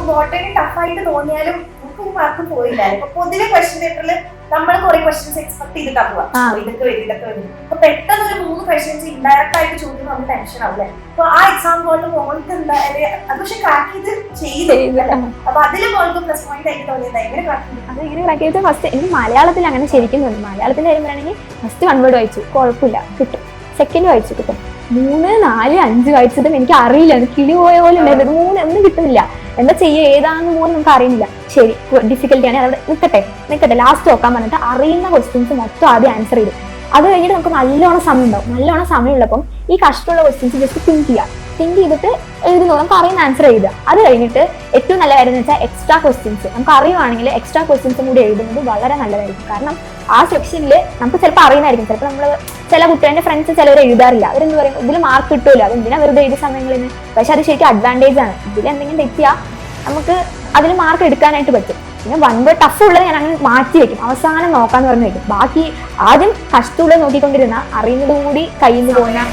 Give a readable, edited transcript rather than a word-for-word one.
Botany ടഫായിട്ട് തോന്നിയാലും നമുക്ക് mark പോയില്ലായിരുന്നു. പൊതുവെ ക്വസ്റ്റ്യൻ പേപ്പറിൽ നമ്മൾ കുറെ ക്വസ്റ്റ്യൻസ് എക്സ്പെക്ട് ചെയ്തിട്ടാണ് പോവാ, ഇതൊക്കെ വരും. അപ്പൊ പെട്ടെന്ന് ഒരു 3 ക്വസ്റ്റ്യൻസ് ഇൻഡയറക്റ്റ് ആയിട്ട് ചോദിക്കുമ്പോൾ നമുക്ക് ടെൻഷൻ ആവില്ലേ? അപ്പൊ ആ എക്സാം പോലെ മോൾക്ക് എന്തായാലും അത് പക്ഷെ ക്രാക്ക് ചെയ്ത് അപ്പൊ അതില് മോൾക്ക് പ്ലസ് പോയിന്റ് ആയിട്ട് തോന്നിയത് എങ്ങനെ ക്രാക്ക് ചെയ്ത്? ഫസ്റ്റ് എനിക്ക് മലയാളത്തിൽ അങ്ങനെ ശരിക്കും തോന്നി. മലയാളത്തിൽ വരുമ്പോഴാണെങ്കിൽ ഫസ്റ്റ് 1 വേർഡ് വായിച്ചു, കുഴപ്പമില്ല കിട്ടും. സെക്കൻഡ് വായിച്ചു കിട്ടും. 3, 4, 5 വായിച്ചതും എനിക്ക് അറിയില്ല, കിളി പോയ പോലെ ഉണ്ടായിരുന്നു. 3 ഒന്നും കിട്ടുന്നില്ല. എന്താ ചെയ്യുക, ഏതാണെന്ന് പോലും നമുക്ക് അറിയുന്നില്ല. ശരി, ഡിഫിക്കൽട്ടി ആണ്, അവിടെ നിൽക്കട്ടെ ലാസ്റ്റ് നോക്കാൻ പറഞ്ഞിട്ട് അറിയുന്ന ക്വസ്റ്റ്യൻസ് മൊത്തം ആദ്യം ആൻസർ ചെയ്തു. അത് കഴിഞ്ഞിട്ട് നമുക്ക് നല്ലോണം സമയം ഉണ്ടാവും. നല്ലോണം സമയമുള്ളപ്പം ഈ കഷ്ടമുള്ള ക്വസ്റ്റ്യൻസ് ജസ്റ്റ് തിങ്ക് ചെയ്തിട്ട് എഴുതുന്നു, നമുക്ക് അറിയുന്ന ആൻസർ എഴുതുക. അത് കഴിഞ്ഞിട്ട് ഏറ്റവും നല്ല കാര്യം എന്ന് വെച്ചാൽ എക്സ്ട്രാ ക്വസ്റ്റ്യൻസ് നമുക്ക് അറിയുവാണെങ്കിൽ എക്സ്ട്രാ ക്വസ്റ്റ്യൻസും കൂടി എഴുതുന്നത് വളരെ നല്ലതായിരിക്കും. കാരണം ആ സെക്ഷനിൽ നമുക്ക് ചിലപ്പോൾ അറിയുന്നതായിരിക്കും. ചിലപ്പോൾ നമ്മൾ ചില കുട്ടികളുടെ ഫ്രണ്ട്സ് ചിലവർ എഴുതാറില്ല. അവരെന്ത് പറയും, ഇതിൽ മാർക്ക് കിട്ടുമല്ലോ, അതെന്തിനാ വെറുതെ എഴുതിയ സമയങ്ങളിൽ നിന്ന്. പക്ഷെ അത് ശരിക്കും അഡ്വാൻറ്റേജ് ആണ്. ഇതിൽ എന്തെങ്കിലും തെറ്റിയാൽ നമുക്ക് അതിൽ മാർക്ക് എടുക്കാനായിട്ട് പറ്റും. പിന്നെ 1 വേർഡ് ടഫ് ഉള്ളത് ഞാൻ അങ്ങനെ മാറ്റി വെക്കും, അവസാനം നോക്കാന്ന് പറഞ്ഞു വെക്കും. ബാക്കി ആദ്യം കഷ്ടമുള്ളത് നോക്കിക്കൊണ്ടിരുന്ന അറിയുന്നതും കൂടി കയ്യിൽ നിന്ന് പോകുന്ന